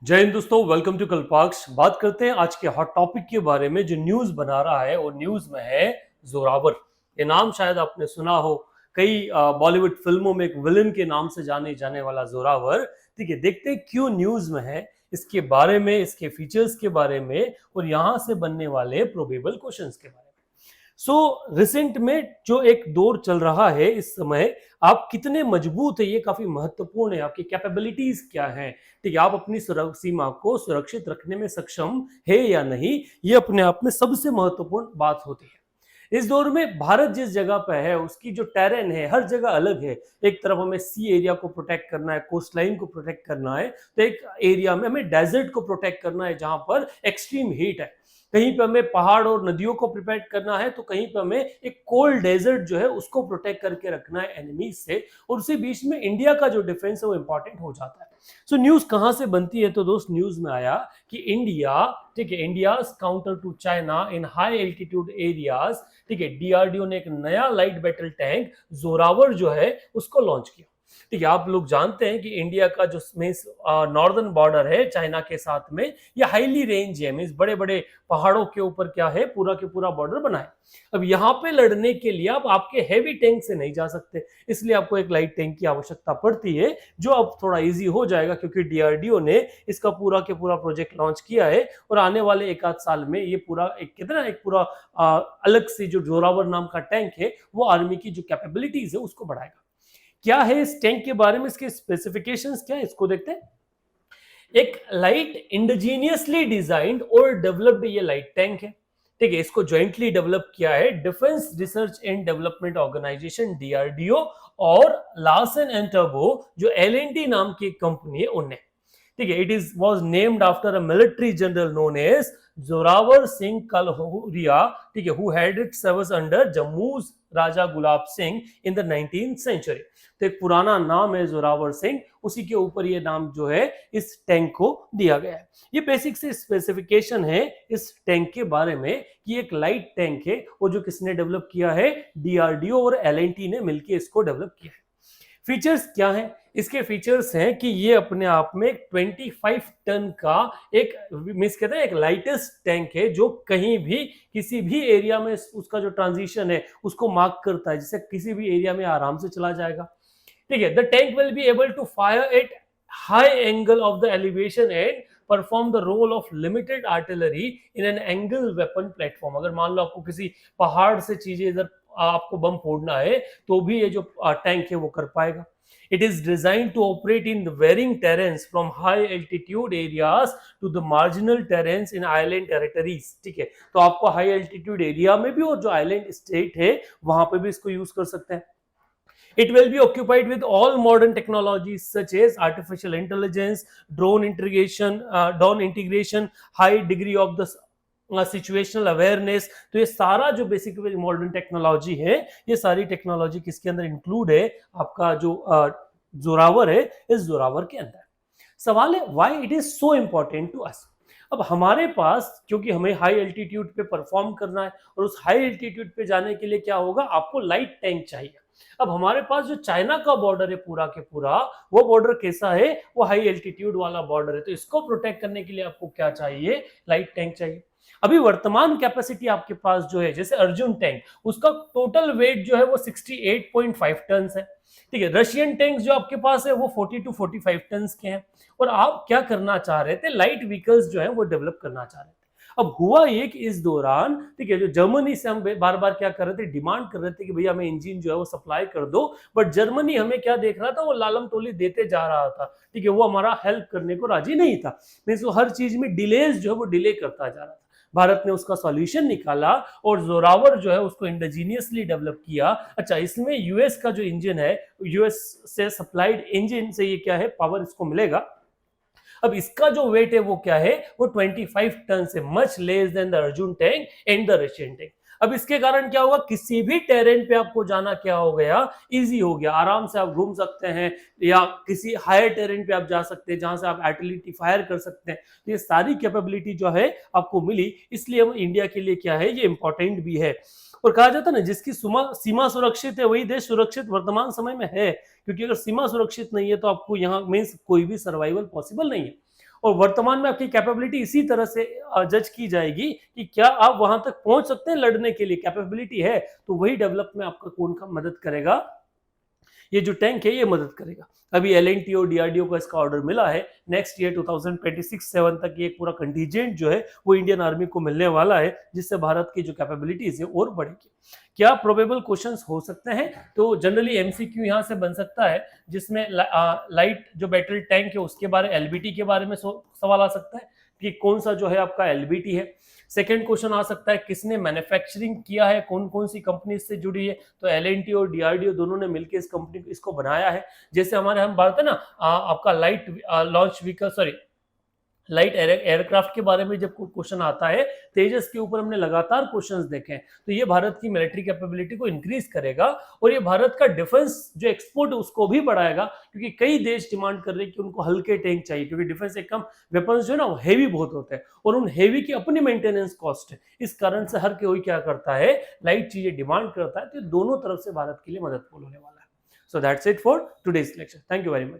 जय हिंद दोस्तों, welcome to कल्पाक्स। बात करते हैं आज के हॉट टॉपिक के बारे में जो न्यूज बना रहा है और न्यूज में है जोरावर। ये नाम शायद आपने सुना हो, कई बॉलीवुड फिल्मों में एक विलन के नाम से जाने जाने वाला जोरावर। ठीक है, देखते हैं क्यों न्यूज में है, इसके बारे में, इसके फीचर्स के बारे में और यहां से बनने वाले प्रोबेबल क्वेश्चंस के बारे में। रिसेंट में जो एक दौर चल रहा है इस समय, आप कितने मजबूत है ये काफी महत्वपूर्ण है। आपकी कैपेबिलिटीज क्या है, ठीक है, आप अपनी सीमा को सुरक्षित रखने में सक्षम है या नहीं, ये अपने आप में सबसे महत्वपूर्ण बात होती है। इस दौर में भारत जिस जगह पे है उसकी जो टेरेन है हर जगह अलग है। एक तरफ हमें सी एरिया को प्रोटेक्ट करना है, कोस्ट लाइन को प्रोटेक्ट करना है, तो एक एरिया में हमें डेजर्ट को प्रोटेक्ट करना है जहां पर एक्सट्रीम हीट है। कहीं पे हमें पहाड़ और नदियों को प्रोटेक्ट करना है, तो कहीं पे हमें एक कोल्ड डेजर्ट जो है उसको प्रोटेक्ट करके रखना है एनिमीज से। और उसी बीच में इंडिया का जो डिफेंस है वो इंपॉर्टेंट हो जाता है। न्यूज कहां से बनती है, तो दोस्त न्यूज में आया कि इंडिया, ठीक है, India's counter to China in high altitude areas, ठीक है, डीआरडीओ ने एक नया लाइट बैटल टैंक जोरावर जो है उसको लॉन्च किया। ठीक है, आप लोग जानते हैं कि इंडिया का जो नॉर्दर्न बॉर्डर है चाइना के साथ में, ये हाईली रेंज है, मींस बड़े बड़े पहाड़ों के ऊपर क्या है, पूरा के पूरा बॉर्डर बना है। अब यहाँ पे लड़ने के लिए आप आपके हैवी टैंक से नहीं जा सकते, इसलिए आपको एक लाइट टैंक की आवश्यकता पड़ती है, जो अब थोड़ा इजी हो जाएगा क्योंकि डीआरडीओ ने इसका पूरा के पूरा प्रोजेक्ट लॉन्च किया है और आने वाले एक आध साल में ये पूरा एक पूरा अलग से जो जोरावर नाम का टैंक है वो आर्मी की जो कैपेबिलिटीज है उसको बढ़ाएगा। क्या है इस टैंक के बारे में, इसके स्पेसिफिकेशंस क्या है, इसको देखते हैं। एक लाइट इंडिजीनियसली डिजाइंड और डेवलप्ड ये लाइट टैंक है। ठीक है, इसको ज्वाइंटली डेवलप किया है defence research and development organisation DRDO और लार्सन एंड टर्बो जो एलएनटी नाम की कंपनी है उनने। ठीक है, it was named after a military general known as Zorawar Singh Kahluria, ठीक है, who had it service under Jammu's Raja Gulab Singh in the 19th century. तो एक पुराना नाम है जोरावर सिंह, उसी के ऊपर ये नाम जो है इस टैंक को दिया गया है। ये बेसिक से स्पेसिफिकेशन है इस टैंक के बारे में कि एक लाइट टैंक है और जो किसने डेवलप किया है, डीआरडीओ और एलएनटी ने मिलकर इसको डेवलप किया है। फीचर्स क्या है, इसके फीचर्स हैं कि ये अपने आप में 25 टन का एक मिस कहते हैं एक लाइटेस्ट टैंक है जो कहीं भी किसी भी एरिया में उसका जो ट्रांजिशन है उसको मार्क करता है, जिससे किसी भी एरिया में आराम से चला जाएगा। ठीक है, the tank will be able to fire at high angle of the elevation and perform the role of limited artillery in an angle weapon platform. अगर मान लो आपको किसी पहाड़ से चीजें इधर आपको बम फोड़ना है तो भी ये जो टैंक है वो कर पाएगा। It is designed to operate in the varying terrains from high altitude areas to the marginal terrains in island territories। ठीक है, तो आपको हाई एल्टीट्यूड एरिया में भी और जो आइलैंड स्टेट है वहां पे भी इसको यूज कर सकते हैं। It will be occupied with all modern technologies such as artificial intelligence, drone integration, high degree of the situational awareness. तो ये सारा जो बेसिक मॉडर्न टेक्नोलॉजी है, ये सारी टेक्नोलॉजी किसके अंदर इंक्लूड है, आपका जो जोरावर है इस जोरावर के अंदर। सवाल है why it is so important to us. अब हमारे पास, क्योंकि हमें हाई एल्टीट्यूड पे परफॉर्म करना है और उस हाई एल्टीट्यूड पे जाने के लिए क्या होगा, आपको लाइट टैंक चाहिए। अब हमारे पास जो चाइना का बॉर्डर है पूरा के पूरा, वो बॉर्डर कैसा है, वो हाई एल्टीट्यूड वाला बॉर्डर है, तो इसको प्रोटेक्ट करने के लिए आपको क्या चाहिए, लाइट टैंक चाहिए। अभी वर्तमान कैपेसिटी आपके पास जो है, जैसे अर्जुन टैंक, उसका टोटल वेट जो है वो 68.5 टन है। ठीक है, रशियन टैंक्स जो आपके पास है वो 40 to 45 टन के हैं। और आप क्या करना चाह रहे थे, लाइट व्हीकल्स जो है वो डेवलप करना चाह रहे थे। अब हुआ ये कि इस दौरान, ठीक है, जो जर्मनी से हम बार बार क्या कर रहे थे, डिमांड कर रहे थे कि भैया हमें इंजन जो है वो सप्लाई कर दो, बट जर्मनी हमें क्या देख रहा था, वो लालम टोली देते जा रहा था। ठीक है, वो हमारा हेल्प करने को राजी नहीं था, मींस वो हर चीज में डिलेज जो है वो डिले करता जा रहा था। भारत ने उसका सॉल्यूशन निकाला और जोरावर जो है उसको इंडिजीनियसली डेवलप किया। अच्छा, इसमें यूएस का जो इंजन है, यूएस से सप्लाइड इंजन से ये क्या है, पावर इसको मिलेगा। अब इसका जो वेट है वो क्या है, वो 25 टन से much less than the Arjun tank and the Russian tank. अब इसके कारण क्या होगा, किसी भी टेरेन पे आपको जाना क्या हो गया, इजी हो गया, आराम से आप घूम सकते हैं, या किसी हायर टेरेन पे आप जा सकते हैं जहां से आप आर्टिलरी फायर कर सकते हैं। तो ये सारी कैपेबिलिटी जो है आपको मिली, इसलिए हम इंडिया के लिए क्या है, ये इंपॉर्टेंट भी है। और कहा जाता है ना, जिसकी सीमा सुरक्षित है वही देश सुरक्षित वर्तमान समय में है, क्योंकि अगर सीमा सुरक्षित नहीं है तो आपको यहाँ मीन्स कोई भी सर्वाइवल पॉसिबल नहीं है। और वर्तमान में आपकी कैपेबिलिटी इसी तरह से जज की जाएगी कि क्या आप वहां तक पहुंच सकते हैं लड़ने के लिए, कैपेबिलिटी है तो वही डेवलप में आपका कौन का मदद करेगा, ये जो टैंक है ये मदद करेगा। अभी एलएनटी और डीआरडीओ को इसका ऑर्डर मिला है, नेक्स्ट ईयर 2026-7 तक ये पूरा कंटीजेंट जो है वो इंडियन आर्मी को मिलने वाला है, जिससे भारत की जो कैपेबिलिटीज है और बढ़ेगी। क्या प्रोबेबल क्वेश्चंस हो सकते हैं, तो जनरली एमसीक्यू यहां से बन सकता है, जिसमें लाइट जो बैटरी टैंक है उसके बारे, एलबीटी के बारे में सवाल आ सकता है कि कौन सा जो है आपका एलबीटी है। सेकेंड क्वेश्चन आ सकता है किसने मैन्युफैक्चरिंग किया है, कौन कौन सी कंपनी इससे जुड़ी है, तो एलएनटी और डीआरडीओ दोनों ने मिलकर इस कंपनी इसको बनाया है। जैसे हम बात है ना आपका light launch vehicle, sorry light aircraft के बारे में जब क्वेश्चन आता है, तेजस के ऊपर हमने लगातार क्वेश्चंस देखे हैं, तो ये भारत की मिलिट्री कैपेबिलिटी को इंक्रीज करेगा और ये भारत का डिफेंस जो एक्सपोर्ट है उसको भी बढ़ाएगा, क्योंकि कई देश डिमांड कर रहे हैं कि उनको हल्के टैंक चाहिए, क्योंकि डिफेंस एक कम वेपन्स जो है ना वो हैवी बहुत होते हैं और उन हैवी की अपनी मेंटेनेंस कॉस्ट है। इस कारण से हर कोई क्या करता है, लाइट चीजें डिमांड करता है, तो दोनों तरफ से भारत के लिए मददफुल होने वाला है। So that's it for today's lecture. Thank you very much.